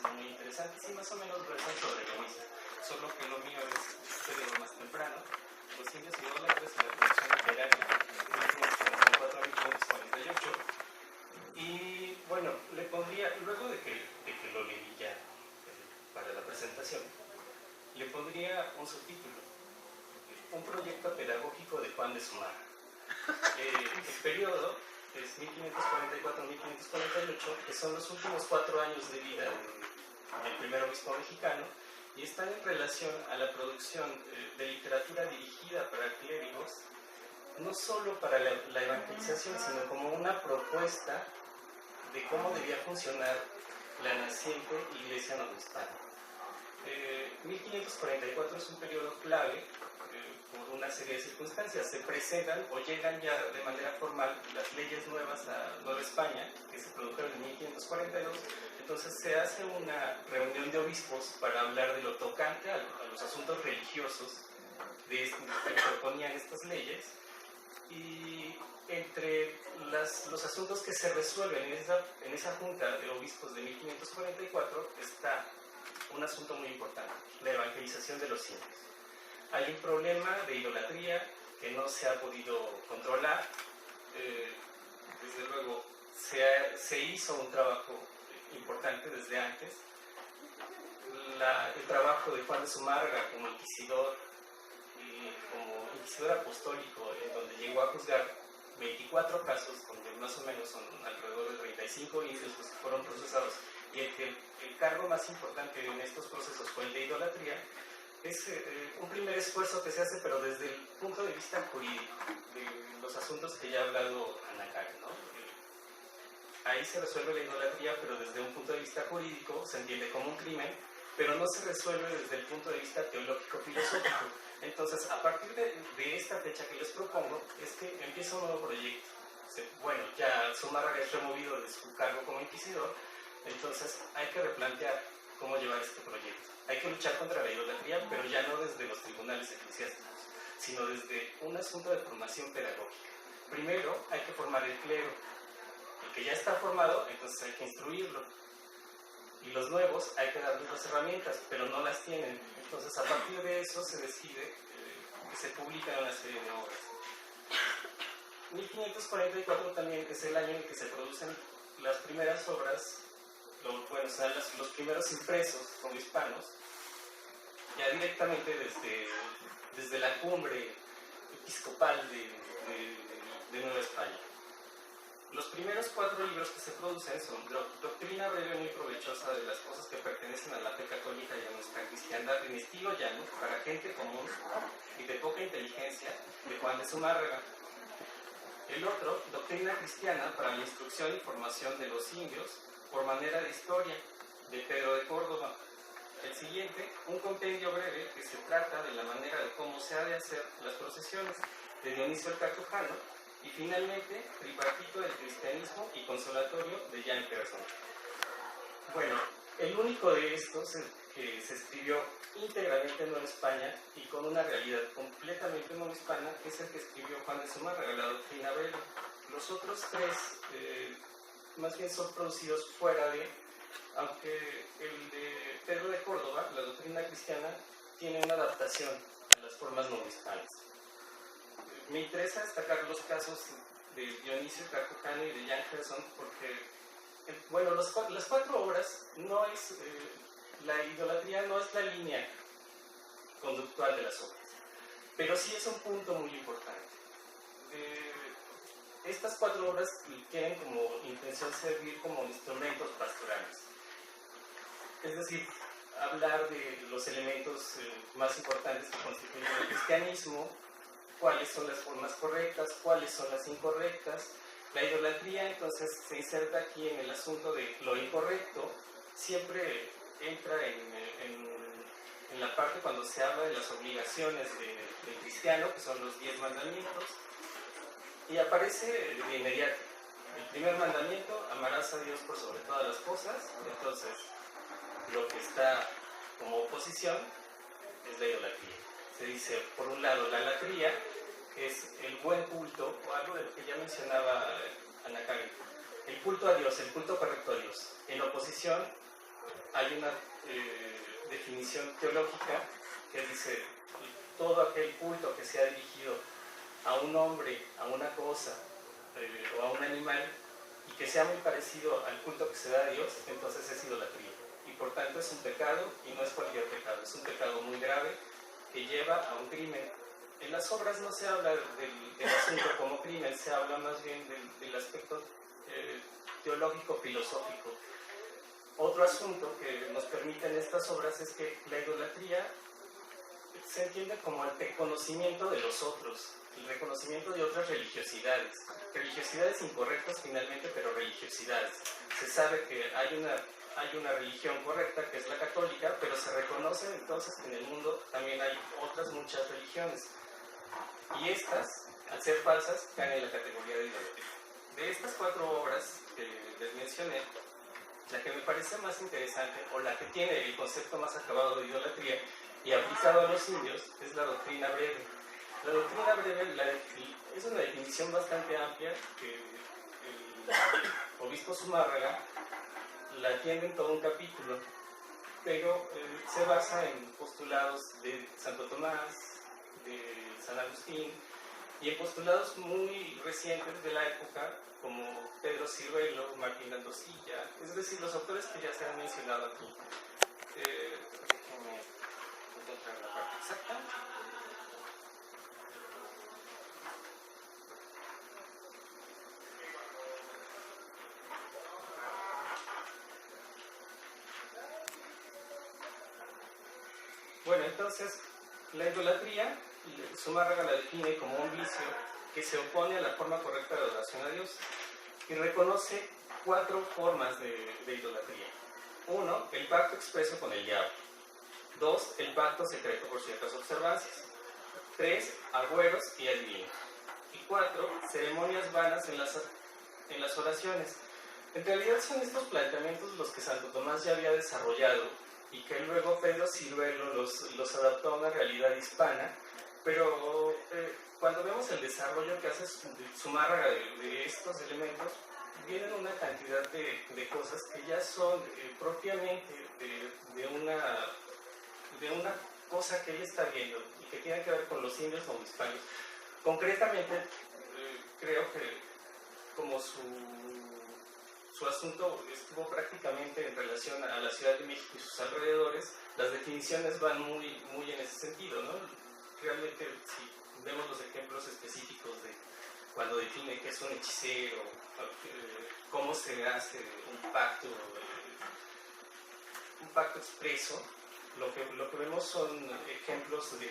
no muy interesantes y más o menos versan sobre lo mismo, solo que lo mío es un periodo más temprano, los indios y dólares y la producción literaria, 1544-1548. Y bueno, le pondría, luego de que lo leí ya para la presentación, le pondría un subtítulo, un proyecto pedagógico de Juan de Zumárraga. El periodo es 1544-1548, que son los últimos 4 años de vida del primer obispo mexicano, y están en relación a la producción de literatura dirigida para clérigos, no solo para la evangelización, sino como una propuesta de cómo debía funcionar la naciente iglesia novohispana. 1544 es un periodo clave por una serie de circunstancias. Se presentan o llegan ya de manera formal las leyes nuevas a Nueva España, que se produjeron en 1542. Entonces se hace una reunión de obispos para hablar de lo tocante a los asuntos religiosos que proponían estas leyes. Y entre los asuntos que se resuelven en esa junta de obispos de 1544 está un asunto muy importante, la evangelización de los indios. Hay un problema de idolatría que no se ha podido controlar. Desde luego se hizo un trabajo importante desde antes. El trabajo de Juan de Zumárraga como inquisidor apostólico, en donde llegó a juzgar 24 casos, donde más o menos son alrededor de 35 indios los que fueron procesados, y el cargo más importante en estos procesos fue el de idolatría. Es un primer esfuerzo que se hace, pero desde el punto de vista jurídico, de los asuntos que ya ha hablado Ana Karen, ¿no? Ahí se resuelve la idolatría, pero desde un punto de vista jurídico se entiende como un crimen, pero no se resuelve desde el punto de vista teológico-filosófico. Entonces, a partir de esta fecha que les propongo, es que empieza un nuevo proyecto. Bueno, ya Zumárraga es removido de su cargo como inquisidor, entonces hay que replantear cómo llevar este proyecto. Hay que luchar contra la idolatría, pero ya no desde los tribunales eclesiásticos, sino desde un asunto de formación pedagógica. Primero hay que formar el clero. El que ya está formado, entonces hay que instruirlo. Y los nuevos hay que darles las herramientas, pero no las tienen. Entonces, a partir de eso se decide que se publican una serie de obras. 1544 también es el año en el que se producen las primeras obras, los primeros impresos hispanos, ya directamente desde la cumbre episcopal de Nueva España. Los primeros 4 libros que se producen son Doctrina breve muy provechosa de las cosas que pertenecen a la fe católica y a nuestra cristiandad en estilo llano, para gente común y de poca inteligencia, de Juan de Zumárraga. El otro, Doctrina cristiana para la instrucción y formación de los indios, por manera de historia, de Pedro de Córdoba. El siguiente, un compendio breve que se trata de la manera de cómo se ha de hacer las procesiones, de Dionisio el Cartujano. Y finalmente, Tripartito del cristianismo y consolatorio de Jan Persson. Bueno, el único de estos que se escribió íntegramente en Nueva España y con una realidad completamente nueva hispana es el que escribió Juan de Zumárraga, la Doctrina breve. Los otros 3 más bien son producidos fuera de, aunque el de Pedro de Córdoba, la Doctrina cristiana, tiene una adaptación a las formas nueva hispanas. Me interesa destacar los casos de Dionisio Cartujano y de Jan Persson porque, bueno, las 4 obras no es, la idolatría no es la línea conductual de las obras, pero sí es un punto muy importante. Estas 4 obras tienen como intención servir como instrumentos pastorales, es decir, hablar de los elementos más importantes que constituyen el cristianismo, cuáles son las formas correctas, cuáles son las incorrectas. La idolatría entonces se inserta aquí en el asunto de lo incorrecto, siempre entra en la parte cuando se habla de las obligaciones del cristiano, que son los 10 mandamientos, y aparece de inmediato. El primer mandamiento, amarás a Dios por sobre todas las cosas. Entonces, lo que está como oposición es la idolatría. Se dice, por un lado, la latría, que es el buen culto, o algo de lo que ya mencionaba Ana Karen, el culto a Dios, el culto correcto a Dios, en oposición hay una definición teológica que dice todo aquel culto que sea dirigido a un hombre, a una cosa o a un animal y que sea muy parecido al culto que se da a Dios, entonces es idolatría. Y por tanto es un pecado y no es cualquier pecado, es un pecado muy grave que lleva a un crimen. En las obras no se habla del asunto como crimen, se habla más bien del aspecto teológico-filosófico. Otro asunto que nos permiten estas obras es que la idolatría se entiende como el reconocimiento de los otros, el reconocimiento de otras religiosidades incorrectas finalmente, pero religiosidades. Se sabe que hay una religión correcta, que es la católica, pero se reconoce entonces que en el mundo también hay otras muchas religiones. Y estas, al ser falsas, caen en la categoría de idolatría. De estas 4 obras que les mencioné, la que me parece más interesante, o la que tiene el concepto más acabado de idolatría y aplicado a los indios, es la doctrina breve. La doctrina breve es una definición bastante amplia que el obispo Zumárraga la atiende en todo un capítulo, pero se basa en postulados de Santo Tomás, de San Agustín, y en postulados muy recientes de la época, como Pedro Ciruelo, Martín Landosilla, es decir, los autores que ya se han mencionado aquí. Déjenme encontrar la parte exacta. Bueno, entonces, la idolatría, Zumárraga la define como un vicio que se opone a la forma correcta de adoración a Dios y reconoce 4 formas de idolatría. 1, el pacto expreso con el diablo. 2, el pacto secreto por ciertas observancias. 3, agüeros y adivinos. Y 4, ceremonias vanas en las oraciones. En realidad son estos planteamientos los que Santo Tomás ya había desarrollado y que luego Pedro Ciruelo los adaptó a una realidad hispana, pero cuando vemos el desarrollo que hace Zumárraga de estos elementos, vienen una cantidad de cosas que ya son propiamente de una cosa que él está viendo y que tiene que ver con los indios o hispanos. Concretamente, creo que como su asunto estuvo prácticamente en relación a la Ciudad de México y sus alrededores, las definiciones van muy, muy en ese sentido, ¿no? Realmente, si vemos los ejemplos específicos de cuando define qué es un hechicero, cómo se hace un pacto expreso, lo que vemos son ejemplos de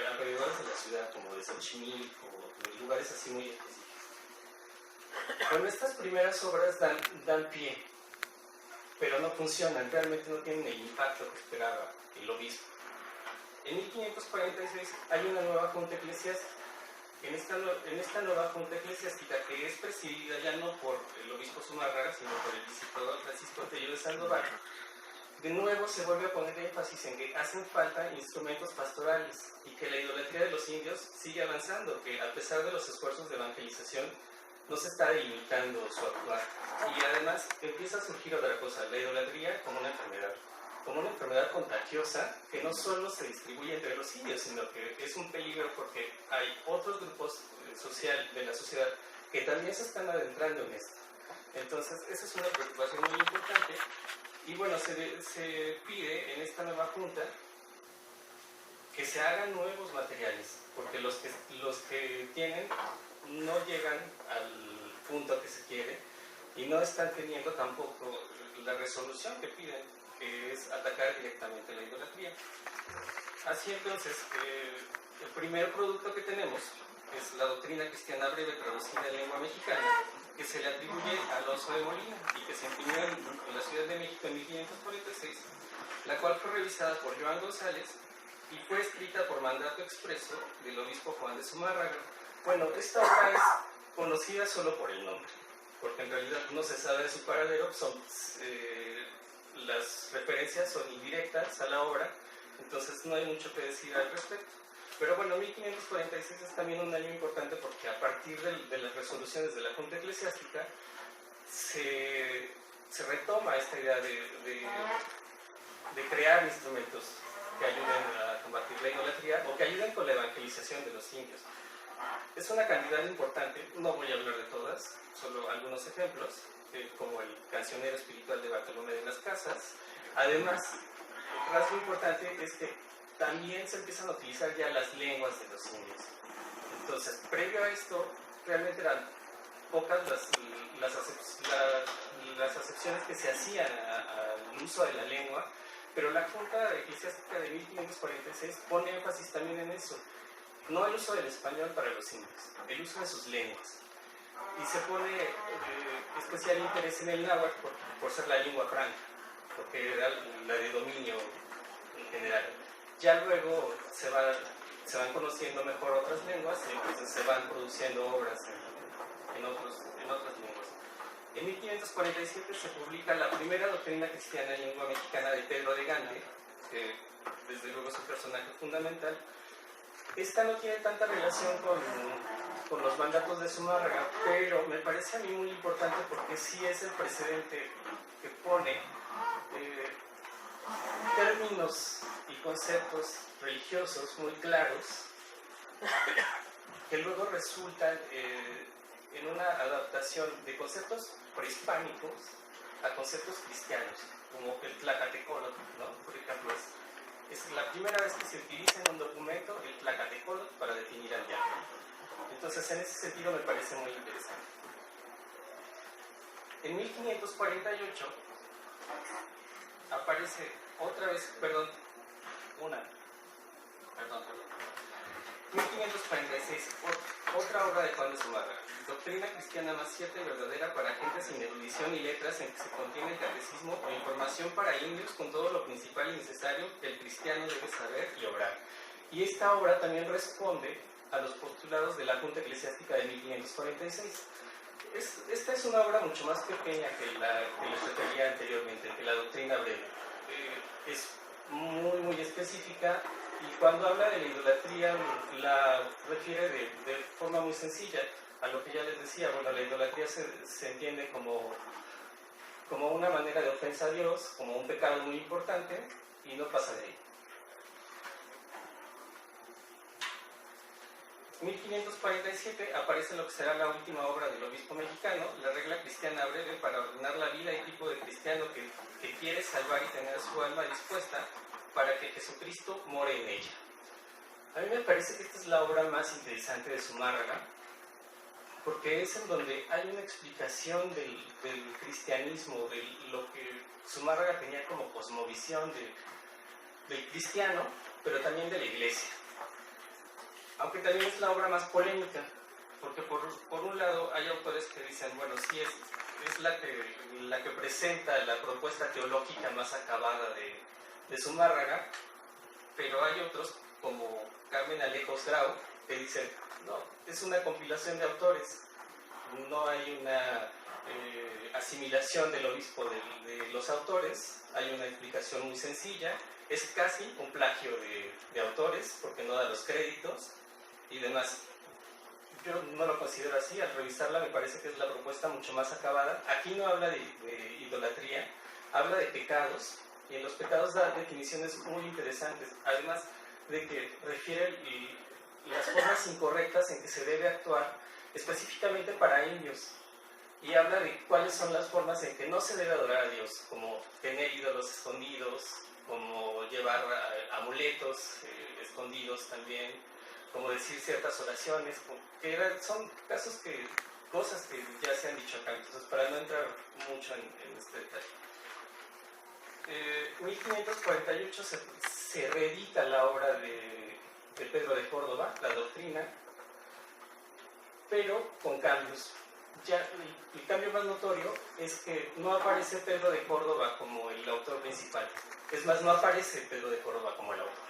alrededores de la ciudad, como de Xochimilco, de lugares así muy específicos. Bueno, estas primeras obras dan pie, pero no funcionan, realmente no tienen el impacto que esperaba el obispo. En 1546 hay una nueva junta eclesiástica. En esta nueva junta eclesiástica, que es presidida ya no por el obispo Zumárraga, sino por el visitador Francisco Tello de Sandoval, de nuevo se vuelve a poner énfasis en que hacen falta instrumentos pastorales y que la idolatría de los indios sigue avanzando, que a pesar de los esfuerzos de evangelización no se está delimitando su actuar. Y además empieza a surgir otra cosa, la idolatría como una enfermedad contagiosa que no solo se distribuye entre los indios, sino que es un peligro porque hay otros grupos de la sociedad que también se están adentrando en esto. Entonces, esa es una preocupación muy importante. Y bueno, se pide en esta nueva junta que se hagan nuevos materiales, porque los que tienen no llegan al punto que se quiere y no están teniendo tampoco la resolución que piden, que es atacar directamente la idolatría. Así entonces, el primer producto que tenemos es la doctrina cristiana breve traducida en lengua mexicana, que se le atribuye a Alonso de Molina y que se imprimió en la Ciudad de México en 1546, la cual fue revisada por Joan González y fue escrita por mandato expreso del obispo Juan de Zumárraga. Bueno, esta obra es conocida solo por el nombre, porque en realidad no se sabe de su paradero, las referencias son indirectas a la obra, entonces no hay mucho que decir al respecto. Pero bueno, 1546 es también un año importante porque a partir de las resoluciones de la Junta Eclesiástica se se retoma esta idea de crear instrumentos que ayuden a combatir la idolatría o que ayuden con la evangelización de los indios. Es una cantidad importante, no voy a hablar de todas, solo algunos ejemplos, como el cancionero espiritual de Bartolomé de las Casas. Además, el rasgo importante es que también se empiezan a utilizar ya las lenguas de los indios. Entonces, previo a esto, realmente eran pocas las acepciones que se hacían al uso de la lengua, pero la Junta Eclesiástica de 1546 pone énfasis también en eso. No el uso del español para los indios, el uso de sus lenguas. Y se pone especial interés en el náhuatl por ser la lengua franca, porque era la de dominio en general. Ya luego se van conociendo mejor otras lenguas y entonces se van produciendo obras en otras lenguas. En 1547 se publica la primera doctrina cristiana en lengua mexicana de Pedro de Gante, que desde luego es un personaje fundamental. Esta no tiene tanta relación con los mandatos de Zumárraga, pero me parece a mí muy importante porque sí es el precedente que pone términos y conceptos religiosos muy claros que luego resultan en una adaptación de conceptos prehispánicos a conceptos cristianos, como el Tlacatecolotl, ¿no? Por ejemplo, es la primera vez que se utiliza en un documento el Tlacatecolotl para definir al diablo. Entonces, en ese sentido me parece muy interesante. En 1548 aparece otra vez, 1546, otra obra de Juan de Zumárraga, Doctrina Cristiana más cierta y verdadera para gentes sin erudición y letras, en que se contiene el catecismo o información para indios con todo lo principal y necesario que el cristiano debe saber y obrar. Y esta obra también responde a los postulados de la Junta Eclesiástica de 1546. Esta es una obra mucho más pequeña que la que les refería anteriormente, que la doctrina breve. Es muy específica y cuando habla de la idolatría la refiere de forma muy sencilla a lo que ya les decía. Bueno, la idolatría se entiende como una manera de ofensa a Dios, como un pecado muy importante y no pasa de ahí. 1547 aparece lo que será la última obra del obispo mexicano, la regla cristiana breve para ordenar la vida y tipo de cristiano que quiere salvar y tener su alma dispuesta para que Jesucristo more en ella. A mí me parece que esta es la obra más interesante de Zumárraga, porque es en donde hay una explicación del cristianismo, de lo que Zumárraga tenía como cosmovisión del cristiano, pero también de la iglesia. Aunque también es la obra más polémica, porque por un lado hay autores que dicen, bueno, sí es la que presenta la propuesta teológica más acabada de Zumárraga, pero hay otros como Carmen Alejos Grau que dicen, no, es una compilación de autores, no hay una asimilación del obispo de los autores, hay una explicación muy sencilla, es casi un plagio de autores porque no da los créditos y demás. Yo no lo considero así, al revisarla me parece que es la propuesta mucho más acabada. Aquí no habla de idolatría, habla de pecados, y en los pecados da definiciones muy interesantes, además de que refiere las formas incorrectas en que se debe actuar específicamente para indios, y habla de cuáles son las formas en que no se debe adorar a Dios, como tener ídolos escondidos, como llevar amuletos escondidos también, como decir ciertas oraciones, que son cosas que ya se han dicho acá, entonces para no entrar mucho en este detalle. 1548 se reedita la obra de Pedro de Córdoba, la doctrina, pero con cambios. Ya el cambio más notorio es que no aparece Pedro de Córdoba como el autor principal, es más, no aparece Pedro de Córdoba como el autor.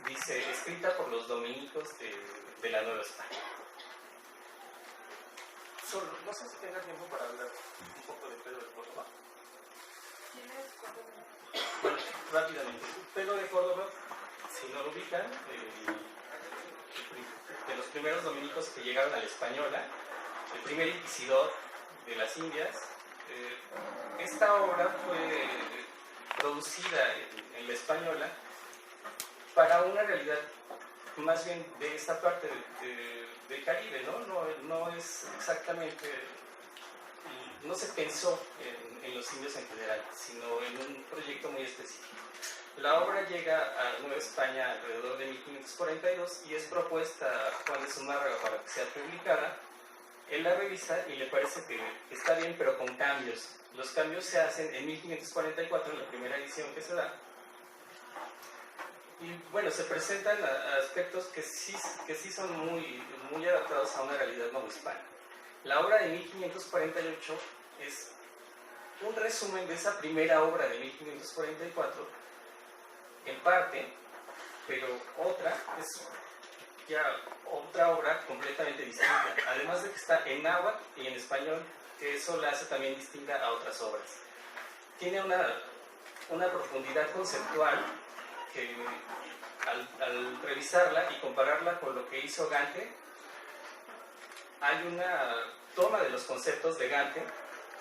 Dice, escrita por los dominicos de la Nueva España. Solo, no sé si tenga tiempo para hablar un poco de Pedro de Córdoba. Bueno, rápidamente. Pedro de Córdoba, si no lo ubican, de los primeros dominicos que llegaron a la Española, el primer inquisidor de las Indias, Esta obra fue producida en la Española para una realidad más bien de esta parte del Caribe, ¿no? No es exactamente, no se pensó en los indios en general, sino en un proyecto muy específico. La obra llega a Nueva España alrededor de 1542 y es propuesta a Juan de Zumárraga para que sea publicada. Él la revisa y le parece que está bien, pero con cambios. Los cambios se hacen en 1544, en la primera edición que se da. Y bueno, se presentan aspectos que sí son muy adaptados a una realidad novohispana. La obra de 1548 es un resumen de esa primera obra de 1544, en parte, pero otra es ya otra obra completamente distinta, además de que está en náhuatl y en español, que eso la hace también distinta a otras obras. Tiene una profundidad conceptual que al revisarla y compararla con lo que hizo Gante, hay una toma de los conceptos de Gante,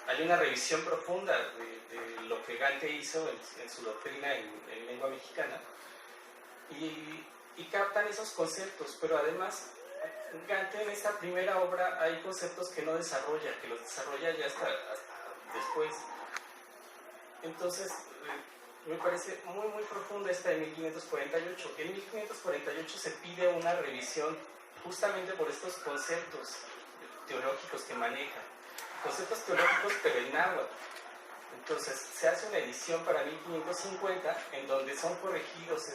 hay una revisión profunda de lo que Gante hizo en su doctrina en lengua mexicana, y captan esos conceptos, pero además Gante en esta primera obra hay conceptos que no desarrolla, que los desarrolla ya hasta después. Entonces, me parece muy profunda esta de 1548. En 1548 se pide una revisión justamente por estos conceptos teológicos que maneja. Conceptos teológicos, pero en náhuatl. Entonces, se hace una edición para 1550 en donde son corregidos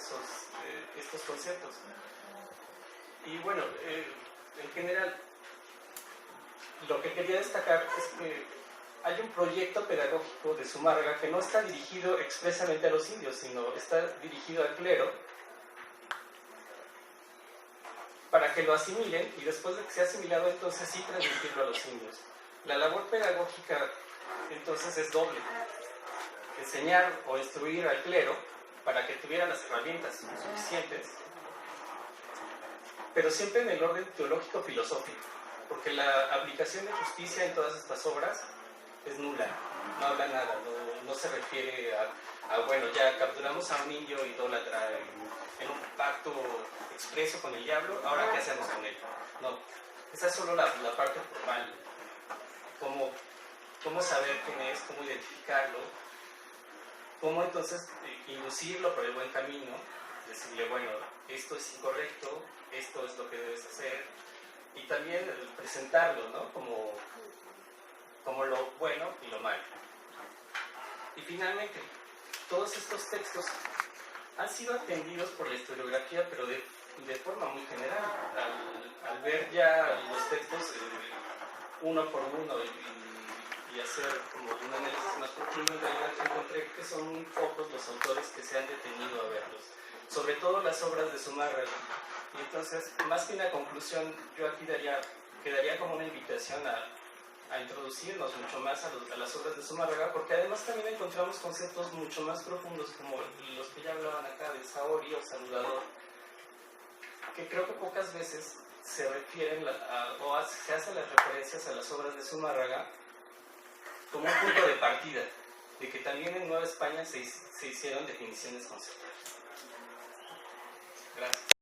estos conceptos. Y bueno, en general, lo que quería destacar es que hay un proyecto pedagógico de Zumárraga que no está dirigido expresamente a los indios, sino está dirigido al clero para que lo asimilen y después de que sea asimilado, entonces sí transmitirlo a los indios. La labor pedagógica entonces es doble: enseñar o instruir al clero para que tuviera las herramientas suficientes, pero siempre en el orden teológico-filosófico, porque la aplicación de justicia en todas estas obras es nula, no habla nada, no se refiere a bueno, ya capturamos a un indio idólatra en un pacto expreso con el diablo, ahora ¿qué hacemos con él? No, esa es solo la parte formal. Cómo saber quién es, cómo identificarlo, cómo entonces inducirlo por el buen camino, decirle, bueno, esto es incorrecto, esto es lo que debes hacer, y también presentarlo, ¿no? como lo bueno y lo malo. Y finalmente, todos estos textos han sido atendidos por la historiografía, pero de forma muy general. Al ver ya los textos uno por uno y hacer como un análisis más profundo, en realidad encontré que son muy pocos los autores que se han detenido a verlos, sobre todo las obras de Zumárraga. Y entonces, más que una conclusión, yo aquí quedaría como una invitación a introducirnos mucho más a las obras de Zumárraga, porque además también encontramos conceptos mucho más profundos, como los que ya hablaban acá, del saori o saludador, que creo que pocas veces se refieren o se hacen las referencias a las obras de Zumárraga como un punto de partida, de que también en Nueva España se hicieron definiciones conceptuales. Gracias.